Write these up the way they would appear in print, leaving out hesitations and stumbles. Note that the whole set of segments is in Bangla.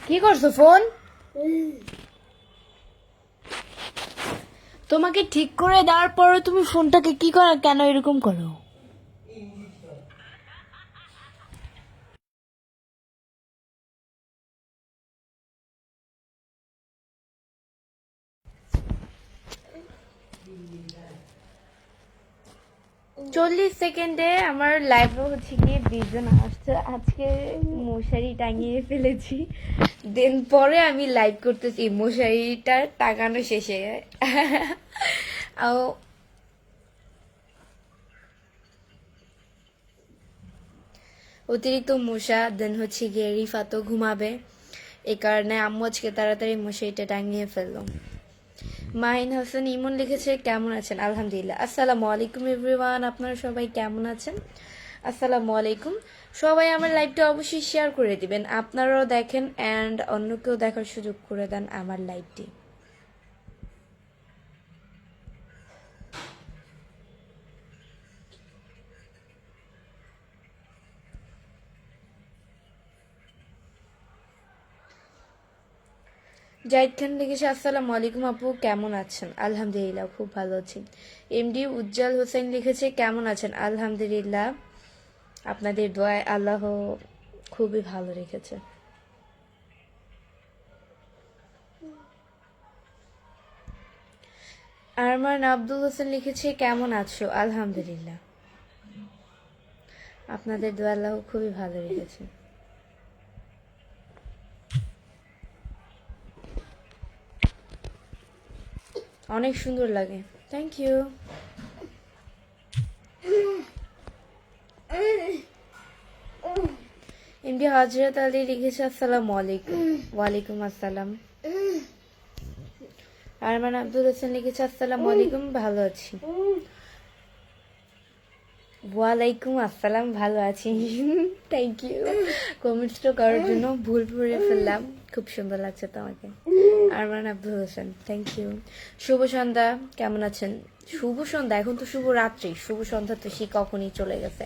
কি করছো ফোন? তোমাকে ঠিক করে দেওয়ার পরে তুমি ফোনটাকে কি করো, কেন এরকম করো? চল্লিশ সেকেন্ডে আমার লাইভে হচ্ছে গিয়ে 20 জন আসছে। আজকে মশারি টাঙিয়ে ফেলেছি, দেন পরে আমি লাইভ করতেছি মশারিটা টাঙানো শেষে। অতিরিক্ত মশা, দেন হচ্ছে গিয়ে রিফাতও ঘুমাবে, এই কারণে আম্মু আজকে তাড়াতাড়ি মশারিটা টাঙিয়ে ফেললো। মাহিন হাসান ইমন লিখেছে কেমন আছেন? আলহামদুলিল্লাহ। আসসালামু আলাইকুম এভরিওয়ান, আপনারা সবাই কেমন আছেন? আসসালামু আলাইকুম। সবাই আমার লাইভটা অবশ্যই শেয়ার করে দিবেন, আপনারাও দেখেন অ্যান্ড অন্যকেও দেখার সুযোগ করে দেন আমার লাইভটি। জাহিদ খান লিখেছে আসসালামু আলাইকুম আপু, কেমন আছেন? আলহামদুলিল্লাহ, খুব ভালো আছি। এমডি উজ্জ্বল হোসেন লিখেছে কেমন আছেন? আলহামদুলিল্লাহ, আপনাদের দোয়ায় আল্লাহ খুবই ভালো রেখেছে। আরমান আব্দুল হোসেন লিখেছে কেমন আছো? আলহামদুলিল্লাহ, আপনাদের দোয়া আল্লাহ খুবই ভালো রেখেছে। অনেক সুন্দর লাগে, থ্যাংক ইউ। এমডি হজরত আলী লিখেছে আসসালামু আলাইকুম। ওয়ালাইকুম আসসালাম। আরমান আব্দুল হোসেন লিখেছে আসসালামু আলাইকুম, ভালো আছি। ওয়ালাইকুম আসসালাম, ভালো আছি। থ্যাংক ইউ কমেন্টসটা করার জন্য, ভুল পড়ে ফেললাম, খুব সুন্দর লাগছে তোমাকে। Arman Abdul Hossain, thank you. শুভ সন্ধ্যা, কেমন আছেন? শুভ সন্ধ্যা, এখন তো শুভ রাত্রি, শুভ সন্ধ্যা তো সে কখনই চলে গেছে।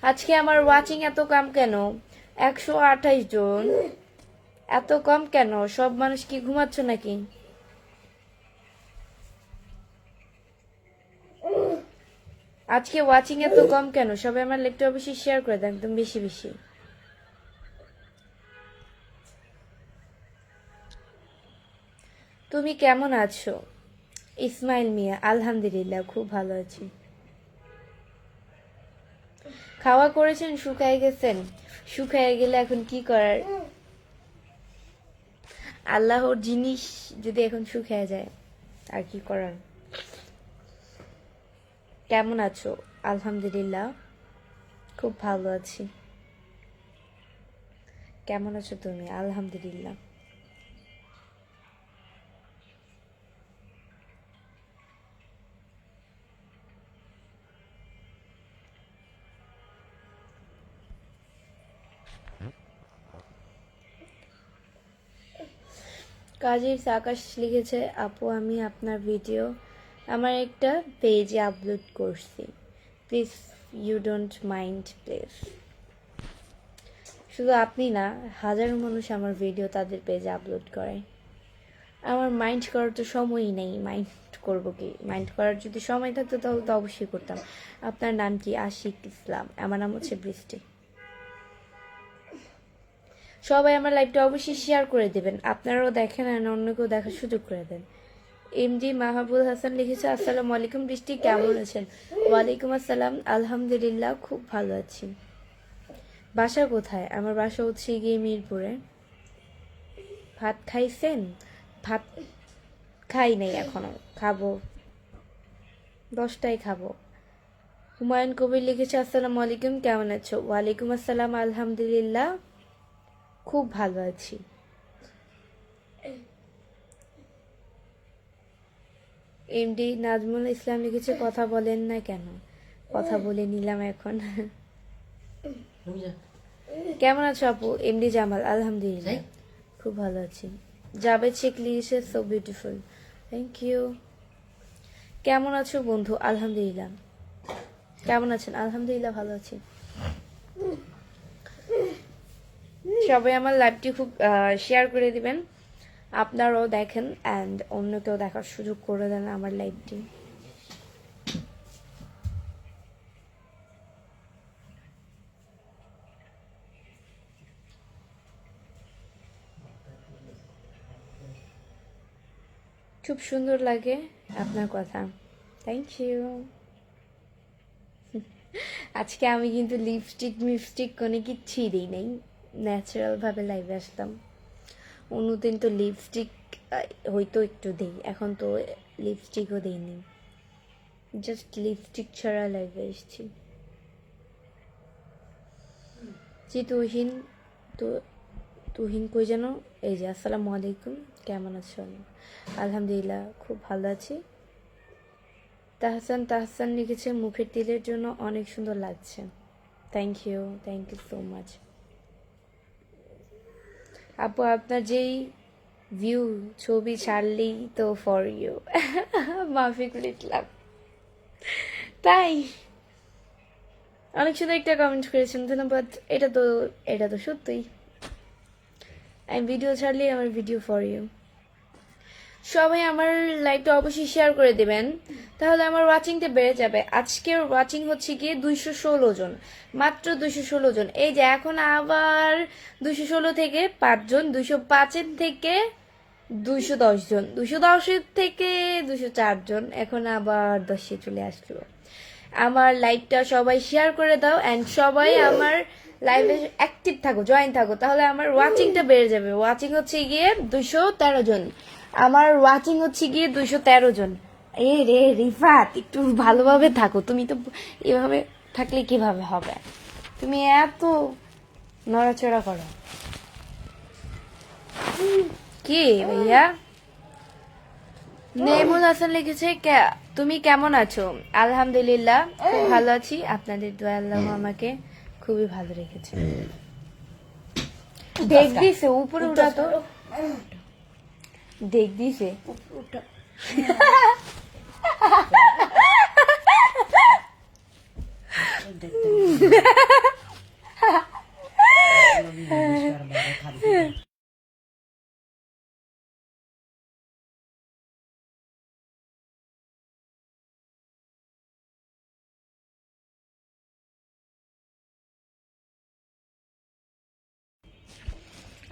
আজকে আমার ওয়াচিং এত কম কেন? 128 জন, এত কম কেন? সব মানুষ কি ঘুমাচ্ছ নাকি? আজকে ওয়াচিং এত কম কেন? সবাই আমার লাইভটা অবশ্যই শেয়ার করে দেন, একদম বেশি বেশি। তুমি কেমন আছো? ইসমাইল মিয়া, আলহামদুলিল্লাহ, খুব ভালো আছি। খাওয়া করেছেন? শুকায় গেছেন? শুকায় গেলে এখন কি করার? আল্লাহর জিনিস যদি এখন শুকায় যায়, আর কি করার? কেমন আছো? আলহামদুলিল্লাহ, খুব ভালো আছি। কেমন আছো তুমি? আলহামদুলিল্লাহ। কাজীর আকাশ লিখেছে আপু, আমি আপনার ভিডিও আমার একটা পেজে আপলোড করছি, please you don't mind please. শুধু আপনি না, হাজারো মানুষ আমার ভিডিও তাদের পেজে আপলোড করে। আমার মাইন্ড করার তো সময়ই নেই, মাইন্ড করব কি? মাইন্ড করার যদি সময় থাকতো তাহলে তো অবশ্যই করতাম। আপনার নাম কি? আশিক ইসলাম। আমার নাম হচ্ছে বৃষ্টি। সবাই আমার লাইভটা অবশ্যই শেয়ার করে দেবেন, আপনারাও দেখেন আর অন্যকেও দেখার সুযোগ করে দেন। এমডি মাহবুব হাসান লিখেছে আসসালামু আলাইকুম বৃষ্টি, কেমন আছেন? ওয়ালাইকুম আসসালাম, আলহামদুলিল্লাহ, খুব ভালো আছি। বাসা কোথায়? আমার বাসা হচ্ছে গিয়ে মিরপুরে। ভাত খাইছেন? ভাত খাই নাই এখনো, খাবো, 10টায় খাবো। হুমায়ুন কবির লিখেছে আসসালামু আলাইকুম, কেমন আছো? ওয়ালাইকুম আসসালাম, আলহামদুলিল্লাহ, খুব ভালো আছি। এমডি নাজমুল ইসলাম লিখেছে কথা বলেন না কেন? কথা বলে নিলাম এখন। কেমন আছো আপু? এমডি জামাল, আলহামদুলিল্লাহ, খুব ভালো আছি। জাবেদ শেখ লিখেছে সো বিউটিফুল, থ্যাংক ইউ। কেমন আছো বন্ধু? আলহামদুলিল্লাহ। কেমন আছেন? আলহামদুলিল্লাহ, ভালো আছি। সবাই আমার লাইভটি খুব শেয়ার করে দিবেন, আপনারাও দেখেন অ্যান্ড অন্যকেও দেখার সুযোগ করে দেন আমার লাইভটি। খুব সুন্দর লাগে আপনার কথা, থ্যাংক ইউ। আজকে আমি কিন্তু লিপস্টিক কোনো কিচ্ছুই দিই নাই, ন্যাচারালভাবে লাইভে আসলাম। অন্যদিন তো লিপস্টিক হয়তো একটু দিই, এখন তো লিপস্টিকও দিইনি, জাস্ট লিপস্টিক ছাড়া লাইভে এসেছি। জি তুহিন, তো তুহিন কই যেন, এই যে আসসালামু আলাইকুম, কেমন আছেন? আলহামদুলিল্লাহ খুব ভালো আছি। তাহসান লিখেছে মুখের তিলের জন্য অনেক সুন্দর লাগছে, থ্যাংক ইউ সো মাচ। আপু আপনার যেই ভিউ ছবি ছাড়লেই তো ফর ইউ। মাফিকুল ইসলাম, তাই অনেক সুন্দর একটা কমেন্ট করেছেন, ধন্যবাদ। এটা তো সত্যিই, আমি ভিডিও ছাড়লেই আমার ভিডিও ফর ইউ। সবাই আমার লাইভটা অবশ্যই শেয়ার করে দেবেন, তাহলে আমার ওয়াচিংটা বেড়ে যাবে। আজকের ওয়াচিং হচ্ছে গিয়ে 216 জন, মাত্র 216 জন। এই যে এখন আবার 216 থেকে 5 জন, 205 থেকে 210 জন, 210 থেকে 204 জন, এখন আবার 10-এ চলে আসলো। আমার লাইভটা সবাই শেয়ার করে দাও অ্যান্ড সবাই আমার লাইভে অ্যাক্টিভ থাকো, জয়েন থাকো, তাহলে আমার ওয়াচিংটা বেড়ে যাবে। ওয়াচিং হচ্ছে গিয়ে 213 জন, আমার ওয়াচিং হচ্ছে গিয়ে 213 জন। এ রে রিফাত, একটু ভালোভাবে থাকো, তুমি তো এভাবে থাকলে কিভাবে হবে, তুমি এত নড়াচড়া করো কি ভাইয়া? নেমুল হাসান লিখেছে তুমি কেমন আছো? আলহামদুলিল্লাহ খুব ভালো আছি, আপনাদের দোয়া আল্লাহ আমাকে খুবই ভালো রেখেছে। দেখ দিছে উপরে উঠা, তো দেখ দিছে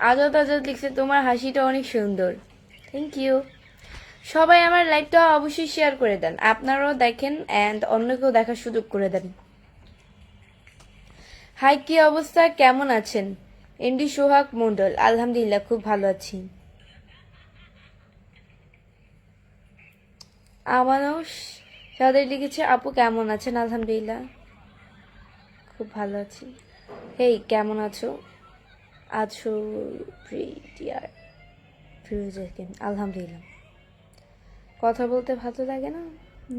আজাদ লিখছে তোমার হাসিটা অনেক সুন্দর, থ্যাংক ইউ। সবাই আমার লাইভটা অবশ্যই শেয়ার করে দেন, আপনারাও দেখেন অ্যান্ড অন্যকেও দেখার সুযোগ করে দেন। হাই, কি অবস্থা, কেমন আছেন? এনডি সোহাগ মন্ডল, আলহামদুলিল্লাহ খুব ভালো আছি। আমারও সাদের লিখেছে আপু কেমন আছেন? আলহামদুলিল্লাহ খুব ভালো আছি। হেই কেমন আছো? আছো প্রিয়ার আলহামদুলিল্লাহ। কথা বলতে ভালো লাগে না?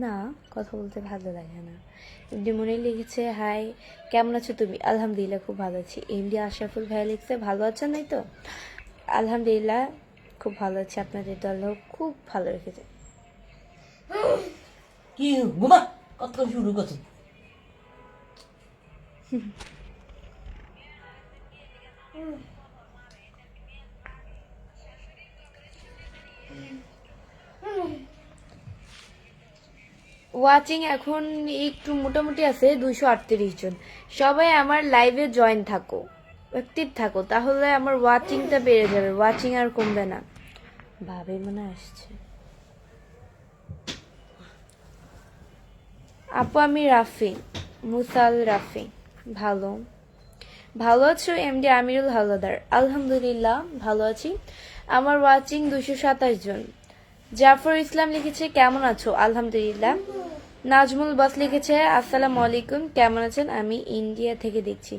না, কথা বলতে ভালো লাগে না। এমডি মনে লিখেছে হাই কেমন আছো তুমি? আলহামদুলিল্লাহ খুব ভালো আছি। এমডি আশরাফুল ভাই লিখছে ভালো আছেন? নাই তো আলহামদুলিল্লাহ খুব ভালো আছি, আপনাদের দল খুব ভালো রেখেছে। কি বুমা কত শুরু করছো? ওয়াচিং এখন একটু মোটামুটি আছে 238 জন। সবাই আমার লাইভে জয়েন থাকো, অ্যাক্টিভ থাকো, তাহলে আমার ওয়াচিংটা বেড়ে যাবে, ওয়াচিং আর কমবে না। ভাবে মনে আসছে আপু, আমি রাফি, মুসাল রাফি। ভালো ভালো আছো এমডি আমিরুল হাওলাদার? আলহামদুলিল্লাহ ভালো আছি। আমার ওয়াচিং 227 জন। জাফর ইসলাম লিখেছে কেমন আছো? আলহামদুলিল্লাহ। নাজমুল বাস লিখেছে আসসালামু আলাইকুম, কেমন আছেন? আমি ইন্ডিয়া থেকে দেখছি।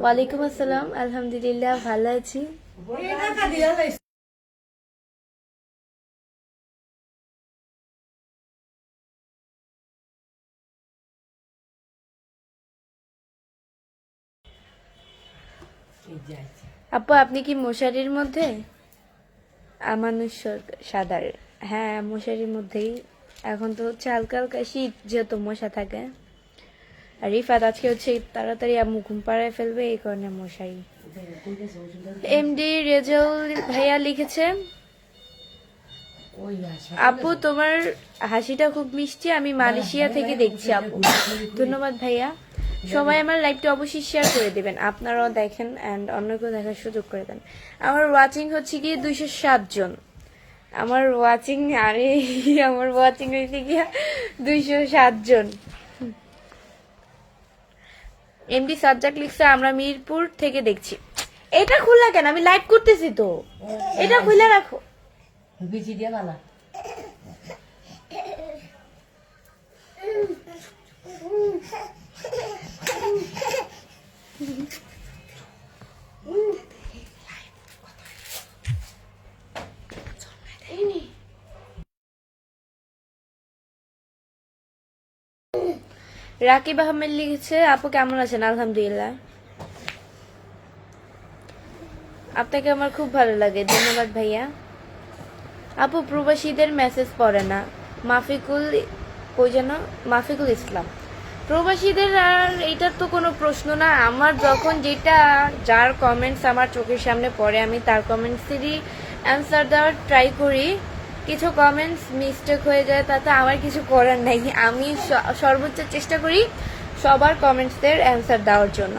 ওয়ালাইকুম আসসালাম, আলহামদুলিল্লাহ ভালো আছি। আপু আপনি কি মশারির মধ্যে? আমানুষ সাদার, হ্যাঁ মশারির মধ্যেই। এখন তো হচ্ছে হালকা হালকা শীত, যেহেতু মশা থাকে। আর রিফাত আজকে হচ্ছে তাড়াতাড়ি আম্মু ঘুম পাড়ায় ফেলবে, এই কারণে মশারি এমডি রেজাউল ভাইয়া লিখেছে, আপু তোমার হাসিটা খুব মিষ্টি, আমি মালয়েশিয়া থেকে দেখছি আপু। ধন্যবাদ ভাইয়া। সবাই আমার লাইভটা অবশ্যই শেয়ার করে দিবেন, আপনারাও দেখেন অ্যান্ড অন্যকেও দেখার সুযোগ করে দেন। আমার ওয়াচিং হচ্ছে গিয়ে 207 জন। আমার ওয়াচিং হয়েছে গিয়া 207 জন। এমডি সাজ্জাক লিখছে, আমরা মিরপুর থেকে দেখছি। এটা খোলা কেন? আমি লাইভ করতেছি তো, এটা খুলে রাখো। বিচি দিয়া বালা রাকিব আহমেদ লিখেছে, আপু কেমন আছেন? আলহামদুলিল্লাহ। আপনাকে আমার খুব ভালো লাগে, ধন্যবাদ ভাইয়া। আপু প্রবাসীদের মেসেজ পড়ে না, মাফিকুল ইসলাম। প্রবাসীদের আর এইটার তো কোনো প্রশ্ন না। আমার যখন যার কমেন্টস আমার চোখের সামনে পড়ে, আমি তার কমেন্টসেরই অ্যান্সার দেওয়ার ট্রাই করি। কিছু কমেন্টস মিস্টেক হয়ে যায়, তাতে আমার কিছু করার নাই। আমি সর্বোচ্চ চেষ্টা করি সবার কমেন্টসদের অ্যান্সার দেওয়ার জন্য।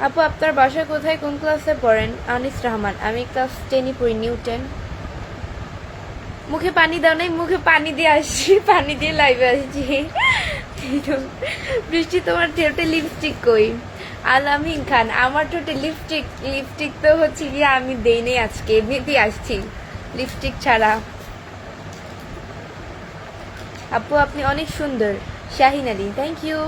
আপু আপনার বাসায় কোথায়, কোন ক্লাসে পড়েন? আনিস রহমান। আমি ক্লাস 10 পড়ি, নিউ 10। মুখে পানি দাও নাই, মুখে পানি দিয়ে আসছি, পানি দিয়ে লাইভে আসছি। বৃষ্টি তোমার ঠোঁটে লিপস্টিক কই? আলামিন খান, আমার ঠোঁটে লিপস্টিক তো হচ্ছে গিয়ে আমি দেই নাই আজকে, এমনিতেই আসছি লিপস্টিক ছাড়া। আপু আপনি অনেক সুন্দর। Shahin Ali, thank you.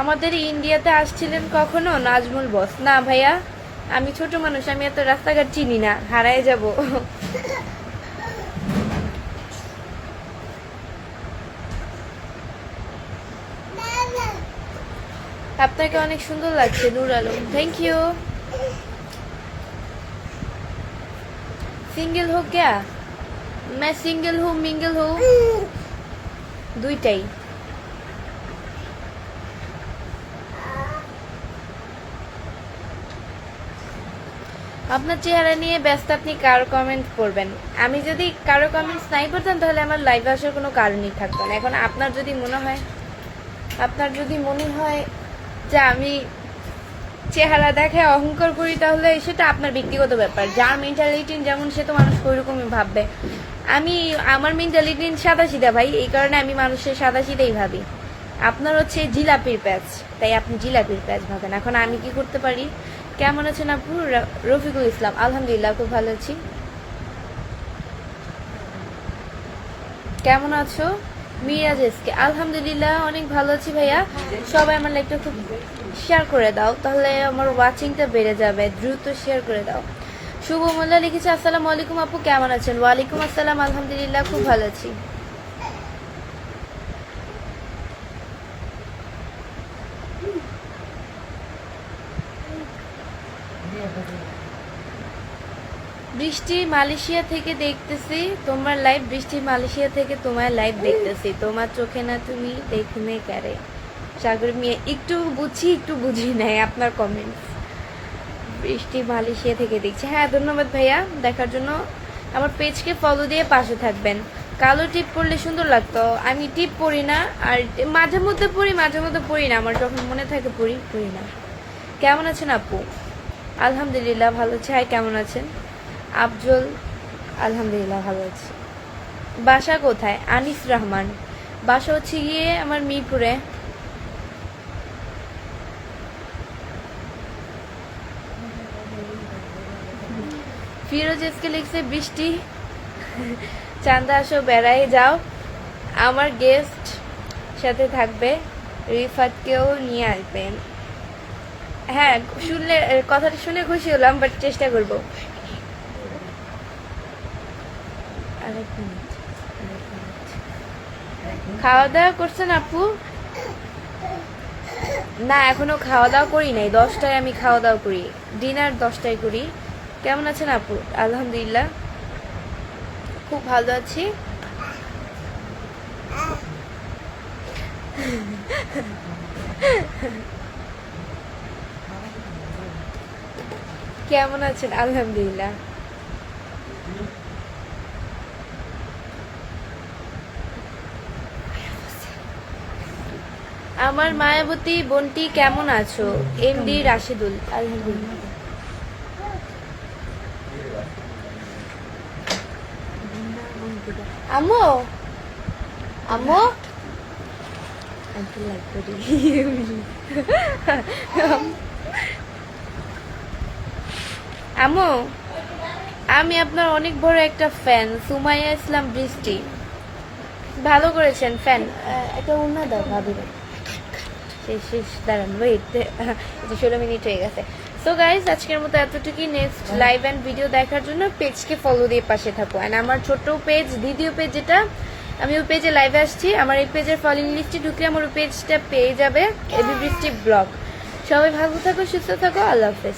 আমাদের ইন্ডিয়াতে আসছিলেন কখনো? নাজমুল বস। না ভাইয়া, আমি ছোট মানুষ, আমি এত রাস্তাঘাট চিনি না, হারায় যাব। আপনাকে অনেক সুন্দর লাগছে, নূর আলম, থ্যাংক ইউ। সিঙ্গেল হো ক্যা? मैं सिंगल हूँ, मिंगल हूँ, দুইটাই। আপনার চেহারা নিয়ে ব্যস্ত, আপনি কারো কমেন্ট পড়বেন। আমি যদি কারো কমেন্টস নাই পড়তাম তাহলে আমার লাইভে আসার কোনো কারণই থাকতো না। এখন আপনার যদি মনে হয় যে আমি চেহারা দেখায় অহংকার করি, তাহলে সেটা আপনার ব্যক্তিগত ব্যাপার। যার মেন্টালিটি যেমন সে তো মানুষ ওইরকমই ভাববে। আমার মেন্টালিটি সাদা সিধা ভাই, এই কারণে আমি মানুষের সাদা সিধাই ভাবি। আপনার হচ্ছে জিলাপির প্যাচ, তাই আপনি জিলাপির প্যাচ ভাবেন। এখন আমি কি করতে পারি? কেমন আছেন আপু? রফিকুল ইসলাম, আলহামদুলিল্লাহ খুব ভালো আছি। কেমন আছো? মিরাজ এসকে, আলহামদুলিল্লাহ অনেক ভালো আছি ভাইয়া। সবাই আমার লাইকটা খুব শেয়ার করে দাও, তাহলে আমার ওয়াচিংটা বেড়ে যাবে। দ্রুত শেয়ার করে দাও। শুভ মোল্লা লিখেছে, আসসালামু আলাইকুম আপু কেমন আছেন? ওয়ালাইকুম আসসালাম, আলহামদুলিল্লাহ খুব ভালো আছি। বৃষ্টি মালয়েশিয়া থেকে দেখতেছি তোমার লাইভ, বৃষ্টি মালয়েশিয়া থেকে তোমার লাইভ দেখতেছি, তোমার চোখে না তুমি দেখনে কারে। সাগর মিয়া, একটু বুঝি একটু বুঝি নাই আপনার কমেন্টস। বৃষ্টি মালয়েশিয়া থেকে দেখছি, হ্যাঁ ধন্যবাদ ভাইয়া দেখার জন্য। আমার পেজকে ফলো দিয়ে পাশে থাকবেন। কালো টিপ পরলে সুন্দর লাগতো, আমি টিপ পরি না, আর মাঝে মধ্যে পরি মাঝে মধ্যে পরি না, আমার যখন মনে থাকে পরি না। কেমন আছেন আপু? আলহামদুলিল্লাহ ভালো আছি। হাই, কেমন আছেন? আফজল, আলহামদুলিল্লাহ ভালো আছি। বাসা কোথায়? আনিস রহমান, বাসা হচ্ছে গিয়ে আমার মিরপুরে। ফিরোজ এসকে লিখছে, বৃষ্টি চান্দা আসো বেড়াই যাও, আমার গেস্ট সাথে থাকবে, রিফাতকেও নিয়ে আসবেন। হ্যাঁ শুনলে, কথাটা শুনে খুশি হলাম, বাট চেষ্টা করবো। খাওয়া দাওয়া করছেন আপু? না এখনো খাওয়া দাওয়া করি নাই, 10টায় আমি খাওয়া দাওয়া করি, ডিনার 10টায় করি। কেমন আছেন আপু? আলহামদুলিল্লাহ খুব ভালো আছি। কেমন আছেন? আলহামদুলিল্লাহ। আমার মায়াবতী বোনটি কেমন আছো? এমডি রাশিদুল। আলহামদুলিল্লাহ। আম্মু আম্মু আঙ্কেল লাইক করি। আম্মু, আমি আপনার অনেক বড় একটা ফ্যান, সুমাইয়া ইসলাম বৃষ্টি। ভালো করেছেন ফ্যান। একটা অন্য দাও ভাবি। শেষ দাঁড়ান, ওয়েট, 16 মিনিট হয়ে গেছে। সো গাইজ, আজকের মতো এতটুকুই। নেক্সট লাইভ অ্যান্ড ভিডিও দেখার জন্য পেজকে ফলো দিয়ে পাশে থাকো। অ্যান্ড আমার ছোট্ট পেজ, দ্বিতীয় পেজ যেটা, আমি ওই পেজে লাইভে আসছি। আমার এই পেজের ফলোইং লিস্টে ঢুকলে আমার ওই পেজটা পেয়ে যাবে, এবি বৃষ্টি ব্লগ। সবাই ভালো থাকো, সুস্থ থাকো, আল্লাহ হাফেজ।